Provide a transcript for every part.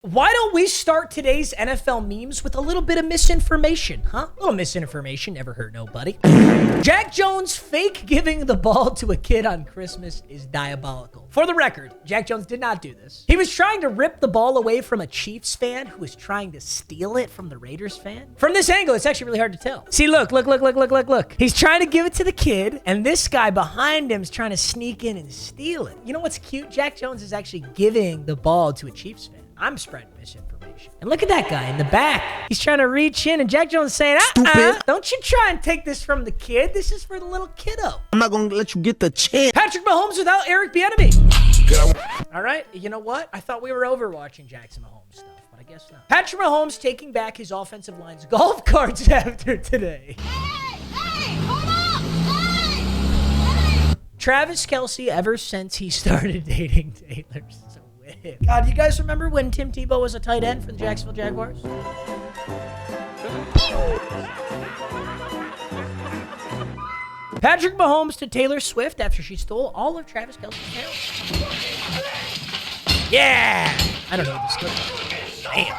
Why don't we start today's NFL memes with a little bit of misinformation, huh? A little misinformation, never hurt nobody. Jack Jones fake giving the ball to a kid on Christmas is diabolical. For the record, Jack Jones did not do this. He was trying to rip the ball away from a Chiefs fan who was trying to steal it from the Raiders fan. From this angle, it's actually really hard to tell. See, look. He's trying to give it to the kid, and this guy behind him is trying to sneak in and steal it. You know what's cute? Jack Jones is actually giving the ball to a Chiefs fan. I'm spreading misinformation. And look at that guy in the back. He's trying to reach in, and Jack Jones is saying, don't you try and take this from the kid. This is for the little kiddo. I'm not going to let you get the chance. Patrick Mahomes without Eric Bieniemy. All right, you know what? I thought we were over watching Jackson Mahomes stuff, but I guess not. Patrick Mahomes taking back his offensive line's golf carts after today. Hey, hold up! Hey! Travis Kelce, ever since he started dating Taylor Swift. God, you guys remember when Tim Tebow was a tight end for the Jacksonville Jaguars? Patrick Mahomes to Taylor Swift after she stole all of Travis Kelce's talent. Yeah! I don't know what this clip is. Damn.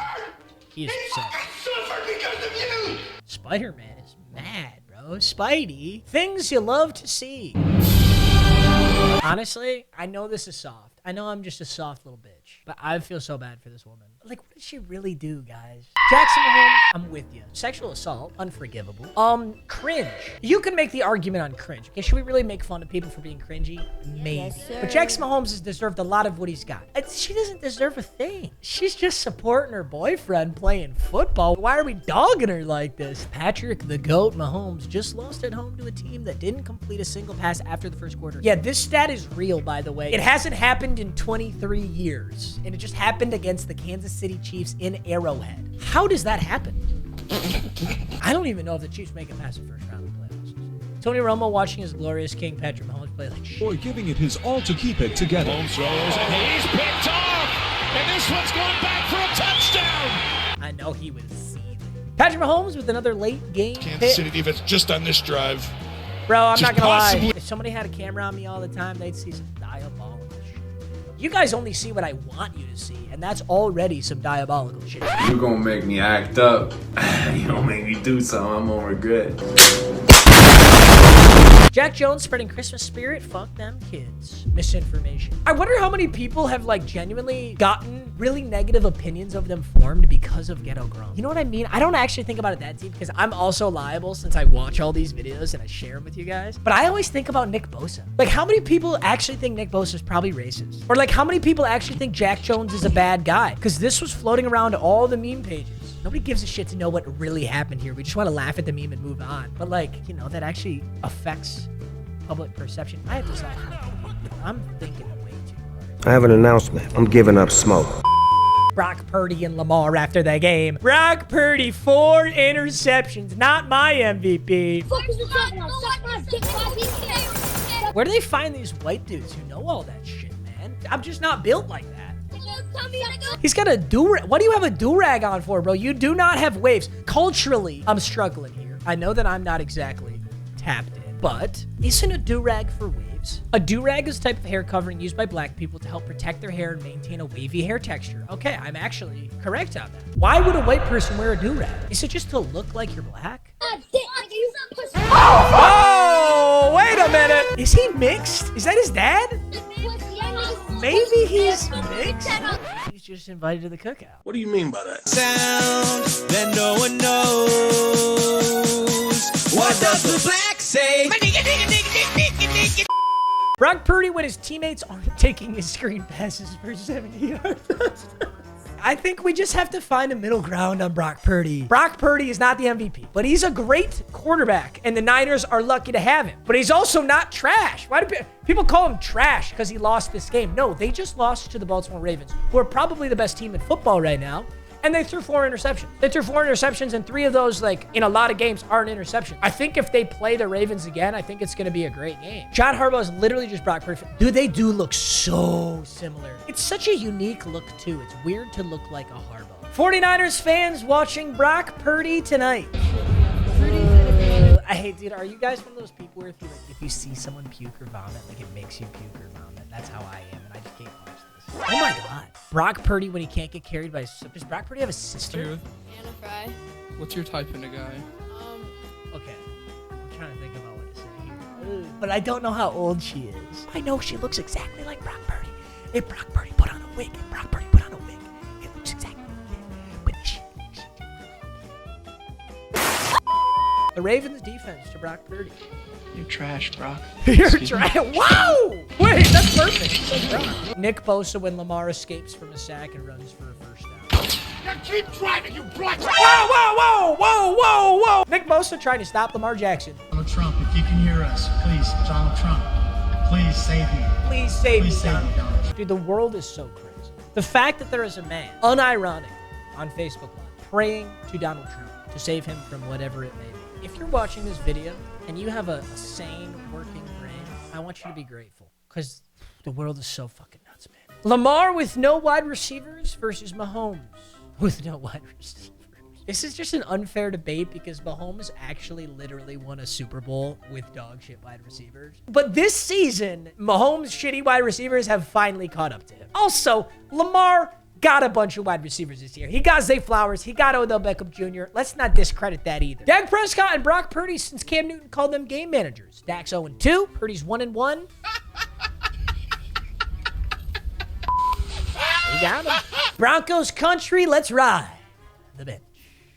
He is upset. Spider-Man is mad, bro. Spidey. Things you love to see. Honestly, I know this is soft. I know I'm just a soft little bitch, but I feel so bad for this woman. Like, what did she really do, guys? Jackson Mahomes, I'm with you. Sexual assault, unforgivable. Cringe. You can make the argument on cringe. Okay, should we really make fun of people for being cringy? Maybe. Yes, but Jackson Mahomes has deserved a lot of what he's got. She doesn't deserve a thing. She's just supporting her boyfriend playing football. Why are we dogging her like this? Patrick the GOAT Mahomes just lost at home to a team that didn't complete a single pass after the first quarter. Yeah, this stat is real, by the way. It hasn't happened in 23 years, and it just happened against the Kansas City Chiefs in Arrowhead. How does that happen? I don't even know if the Chiefs make it past the first round of the playoffs. Tony Romo watching his glorious king Patrick Mahomes play like shit. Boy, giving it his all to keep it together. Mahomes throws, and he's picked off, and this one's going back for a touchdown. I know he was seething. Patrick Mahomes with another late game Kansas City defense just on this drive. Bro, I'm not gonna possibly lie. If somebody had a camera on me all the time, they'd see some diabolical shit. You guys only see what I want you to see, and that's already some diabolical shit. You're gonna make me act up. You don't make me do something I'm gonna regret. Jack Jones spreading Christmas spirit. Fuck them kids. Misinformation. I wonder how many people have like genuinely gotten really negative opinions of them formed because of Ghetto Gronk. You know what I mean? I don't actually think about it that deep because I'm also liable since I watch all these videos and I share them with you guys. But I always think about Nick Bosa. Like, how many people actually think Nick Bosa is probably racist? Or like, how many people actually think Jack Jones is a bad guy? Because this was floating around all the meme pages. Nobody gives a shit to know what really happened here. We just want to laugh at the meme and move on. But like, you know, that actually affects public perception. I have to stop. I'm thinking way too hard. I have an announcement. I'm giving up smoke. Brock Purdy and Lamar after the game. Brock Purdy, 4 interceptions. Not my MVP. Where do they find these white dudes who know all that shit, man? I'm just not built like that. He's got a do-rag. What do you have a do-rag on for, bro? You do not have waves. Culturally, I'm struggling here. I know that I'm not exactly tapped in, but isn't a do-rag for waves? A do-rag is a type of hair covering used by black people to help protect their hair and maintain a wavy hair texture. Okay, I'm actually correct on that. Why would a white person wear a do-rag? Is it just to look like you're black? Oh, wait a minute. Is he mixed? Is that his dad? Maybe he's mixed. He's just invited to the cookout. What do you mean by that? Sound that no one knows. What does the black say? Brock Purdy when his teammates aren't taking his screen passes for 70 yards. I think we just have to find a middle ground on Brock Purdy. Brock Purdy is not the MVP, but he's a great quarterback, and the Niners are lucky to have him. But he's also not trash. Why do people call him trash because he lost this game? No, they just lost to the Baltimore Ravens, who are probably the best team in football right now. And they threw 4 interceptions. They threw 4 interceptions, and 3 of those, like, in a lot of games, aren't interceptions. I think if they play the Ravens again, I think it's going to be a great game. John Harbaugh is literally just Brock Purdy. Dude, they do look so similar. It's such a unique look, too. It's weird to look like a Harbaugh. 49ers fans watching Brock Purdy tonight. I hate, dude, are you guys one of those people where if you see someone puke or vomit, like, it makes you puke or vomit? That's how I am, and I just can't watch this. Oh my God. Brock Purdy when he can't get carried by his... Does Brock Purdy have a sister? Dude, Anna Fry. what's your type in a guy? Okay. I'm trying to think about what to say here. Ugh. But I don't know how old she is. I know she looks exactly like Brock Purdy. If Brock Purdy put on a wig, it looks exactly like that. But the Ravens defense to Brock Purdy. You're trash, Brock. You're trying. Wow! Wait, that's perfect. That's Brock. Nick Bosa when Lamar escapes from a sack and runs for a first down. Now keep driving, you brat! Whoa! Nick Bosa trying to stop Lamar Jackson. Donald Trump, if you can hear us, please, Donald Trump, please save me. Please save me, Please save me, Donald. Donald Trump. Dude, the world is so crazy. The fact that there is a man, unironically, on Facebook Live, praying to Donald Trump to save him from whatever it may be. If you're watching this video and you have a sane, working brain, I want you to be grateful. Because the world is so fucking nuts, man. Lamar with no wide receivers versus Mahomes with no wide receivers. This is just an unfair debate because Mahomes actually literally won a Super Bowl with dog shit wide receivers. But this season, Mahomes' shitty wide receivers have finally caught up to him. Also, Lamar got a bunch of wide receivers this year. He got Zay Flowers. He got Odell Beckham Jr. Let's not discredit that either. Dak Prescott and Brock Purdy since Cam Newton called them game managers. Dak's 0-2. Purdy's 1-1. We got him. Broncos country, let's ride. The bench.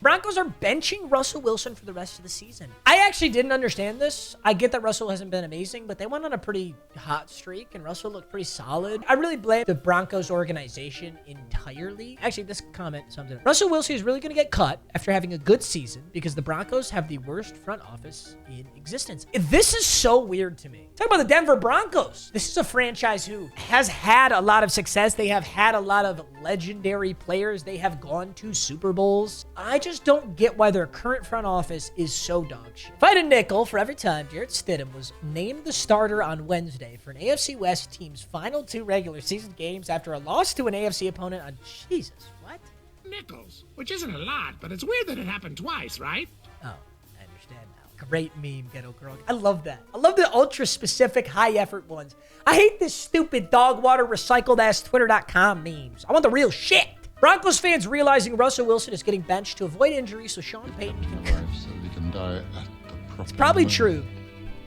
Broncos are benching Russell Wilson for the rest of the season. I actually didn't understand this. I get that Russell hasn't been amazing, but they went on a pretty hot streak, and Russell looked pretty solid. I really blame the Broncos organization entirely. Actually, this comment sums it up. Russell Wilson is really going to get cut after having a good season because the Broncos have the worst front office in existence. This is so weird to me. Talk about the Denver Broncos. This is a franchise who has had a lot of success. They have had a lot of legendary players. They have gone to Super Bowls. I just don't get why their current front office is so dog shit. If I had a nickel for every time Jarrett Stidham was named the starter on Wednesday for an AFC West team's final 2 regular season games after a loss to an AFC opponent on Jesus, what? Nickels, which isn't a lot, but it's weird that it happened twice, right? Oh, I understand now. Great meme, Ghetto Gronk. I love that. I love the ultra-specific, high-effort ones. I hate this stupid dog water recycled-ass Twitter.com memes. I want the real shit. Broncos fans realizing Russell Wilson is getting benched to avoid injury so Sean Payton can... So we can die at the proper It's probably moment. true.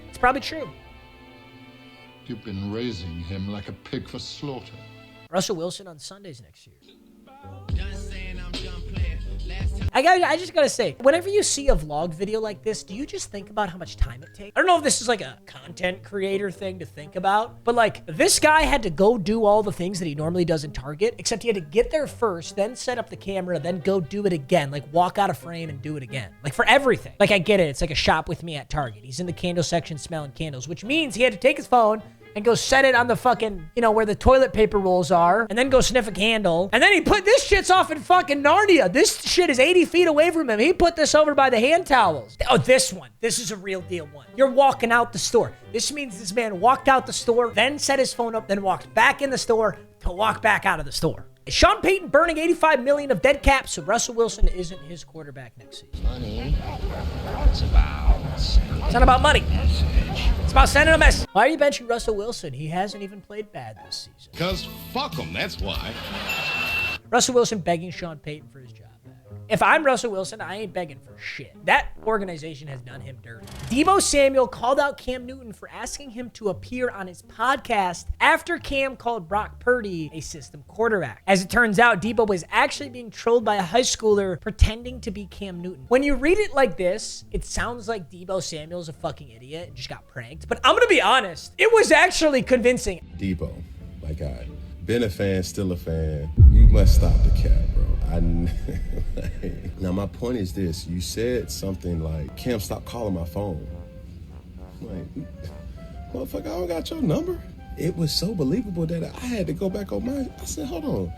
It's probably true. You've been raising him like a pig for slaughter. Russell Wilson on Sundays next year. I just gotta say, whenever you see a vlog video like this, do you just think about how much time it takes? I don't know if this is like a content creator thing to think about, but like this guy had to go do all the things that he normally does in Target, except he had to get there first, then set up the camera, then go do it again, like walk out of frame and do it again. Like for everything. Like I get it, it's like a shop with me at Target. He's in the candle section smelling candles, which means he had to take his phone and go set it on the fucking, where the toilet paper rolls are, and then go sniff a candle. And then he put this shit's off in fucking Narnia. This shit is 80 feet away from him. He put this over by the hand towels. Oh, this one. This is a real deal one. You're walking out the store. This means this man walked out the store, then set his phone up, then walked back in the store to walk back out of the store. Is Sean Payton burning $85 million of dead cap so Russell Wilson isn't his quarterback next season? Money. It's not about money. It's about sending a message. Why are you benching Russell Wilson? He hasn't even played bad this season. Because fuck him, that's why. Russell Wilson begging Sean Payton for his job back. If I'm Russell Wilson, I ain't begging for shit. That organization has done him dirty. Deebo Samuel called out Cam Newton for asking him to appear on his podcast after Cam called Brock Purdy a system quarterback. As it turns out, Deebo was actually being trolled by a high schooler pretending to be Cam Newton. When you read it like this, it sounds like Deebo Samuel's a fucking idiot and just got pranked. But I'm gonna be honest, it was actually convincing. Deebo, my God. Been a fan, still a fan. You must stop the cap, bro. Now, my point is this. You said something like, Cam, stop calling my phone. I'm like, motherfucker, I don't got your number. It was so believable that I had to go back on mine. I said, hold on.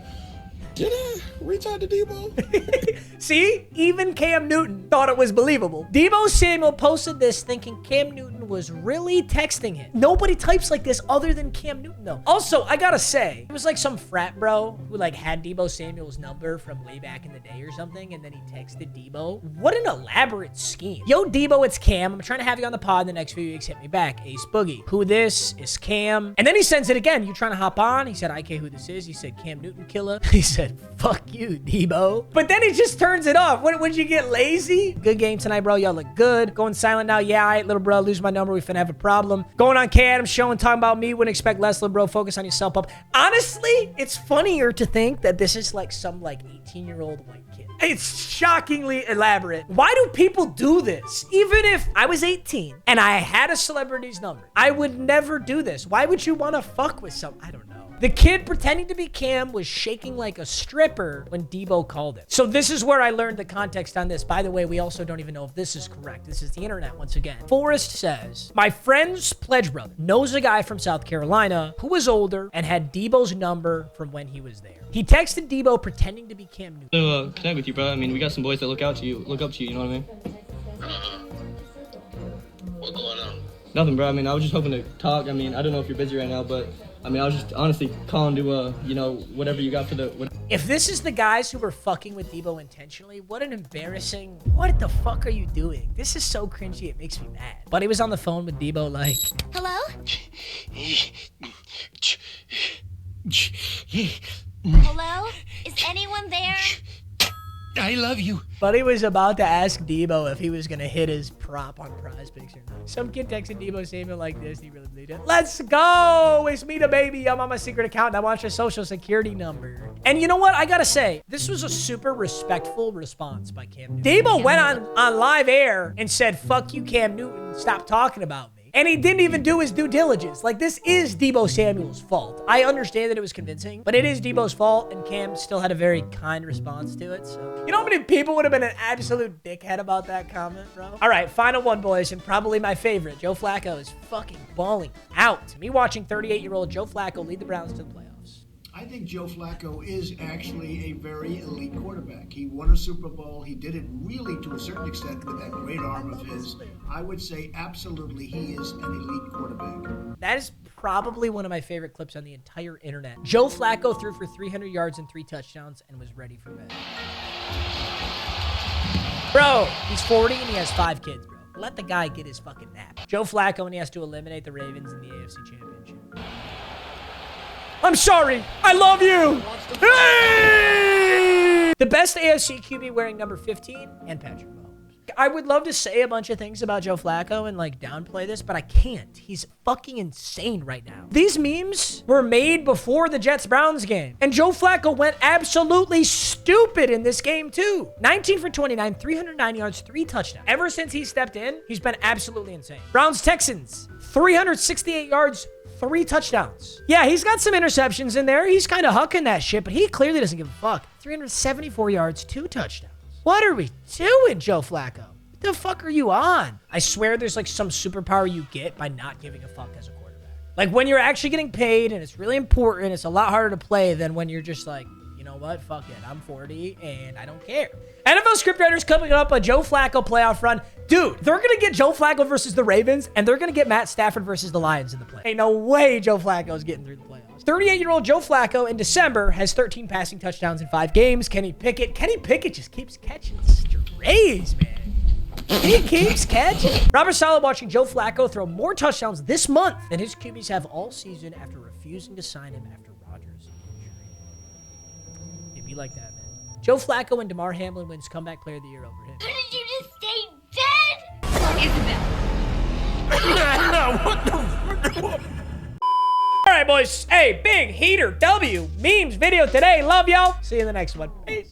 Did I reach out to Deebo? See, even Cam Newton thought it was believable. Deebo Samuel posted this thinking Cam Newton was really texting him. Nobody types like this other than Cam Newton, though. Also, I gotta say, it was like some frat bro who like had Deebo Samuel's number from way back in the day or something, and then he texted Deebo. What an elaborate scheme. Yo, Deebo, it's Cam. I'm trying to have you on the pod in the next few weeks. Hit me back. Ace Boogie. Who this is Cam. And then he sends it again. You trying to hop on? He said, IK, who this is? He said, Cam Newton killer. He said, fuck you, Deebo. But then he just turns it off. Would you get lazy? Good game tonight, bro. Y'all look good. Going silent now. Yeah, all right, little bro. Lose my number. We finna have a problem. Going on K Adams show and talking about me. Wouldn't expect less, little bro. Focus on yourself up. Honestly, it's funnier to think that this is like some like 18-year-old white kid. It's shockingly elaborate. Why do people do this? Even if I was 18 and I had a celebrity's number, I would never do this. Why would you want to fuck with some? I don't know. The kid pretending to be Cam was shaking like a stripper when Deebo called it. So this is where I learned the context on this. By the way, we also don't even know if this is correct. This is the internet once again. Forrest says, my friend's pledge brother knows a guy from South Carolina who was older and had Deebo's number from when he was there. He texted Deebo pretending to be Cam Newton. To connect with you, bro. I mean, we got some boys that look up to you, you know what I mean? What's going on? Nothing, bro. I mean, I was just hoping to talk. I mean, I don't know if you're busy right now, but I mean, I was just honestly calling to, you know, whatever you got for the... If this is the guys who were fucking with Deebo intentionally, what an embarrassing... What the fuck are you doing? This is so cringy, it makes me mad. But he was on the phone with Deebo like... Hello? Hello? Is anyone there? I love you. Buddy was about to ask Deebo if he was going to hit his prop on Prize Picks or not. Some kid texted Deebo Samuel like this. He really believed it. Let's go. It's me, the baby. I'm on my secret account and I want your social security number. And you know what? I got to say, this was a super respectful response by Cam Newton. Deebo went on live air and said, fuck you, Cam Newton. Stop talking about me. And he didn't even do his due diligence. Like, this is Deebo Samuel's fault. I understand that it was convincing, but it is Deebo's fault, and Cam still had a very kind response to it. So, you know how many people would have been an absolute dickhead about that comment, bro? All right, final one, boys, and probably my favorite. Joe Flacco is fucking balling out. Me watching 38-year-old Joe Flacco lead the Browns to the playoffs. I think Joe Flacco is actually a very elite quarterback. He won a Super Bowl. He did it really to a certain extent with that great arm of his. I would say absolutely he is an elite quarterback. That is probably one of my favorite clips on the entire internet. Joe Flacco threw for 300 yards and 3 touchdowns and was ready for bed. Bro, he's 40 and he has 5 kids, bro. Let the guy get his fucking nap. Joe Flacco, and he has to eliminate the Ravens in the AFC Championship. I'm sorry. I love you. Hey! The best AFC QB wearing number 15 and Patrick Mahomes. I would love to say a bunch of things about Joe Flacco and like downplay this, but I can't. He's fucking insane right now. These memes were made before the Jets-Browns game. And Joe Flacco went absolutely stupid in this game too. 19 for 29, 309 yards, 3 touchdowns. Ever since he stepped in, he's been absolutely insane. Browns-Texans, 368 yards, 3 touchdowns. Yeah, he's got some interceptions in there. He's kind of hucking that shit, but he clearly doesn't give a fuck. 374 yards, 2 touchdowns. What are we doing, Joe Flacco? What the fuck are you on? I swear there's like some superpower you get by not giving a fuck as a quarterback. Like when you're actually getting paid and it's really important, it's a lot harder to play than when you're just like, you know what? Fuck it. I'm 40 and I don't care. NFL scriptwriters coming up a Joe Flacco playoff run. Dude, they're going to get Joe Flacco versus the Ravens, and they're going to get Matt Stafford versus the Lions in the play. Ain't no way Joe Flacco's getting through the playoffs. 38-year-old Joe Flacco in December has 13 passing touchdowns in 5 games. Kenny Pickett just keeps catching strays, man. He keeps catching. Robert Saleh watching Joe Flacco throw more touchdowns this month than his QBs have all season after refusing to sign him after Rodgers' injury. It'd be like that, man. Joe Flacco and DeMar Hamlin wins comeback player of the year over him. Couldn't you just stay dead? Isabel. All right, boys. Hey, big heater W. Memes video today. Love y'all. See you in the next one. Peace.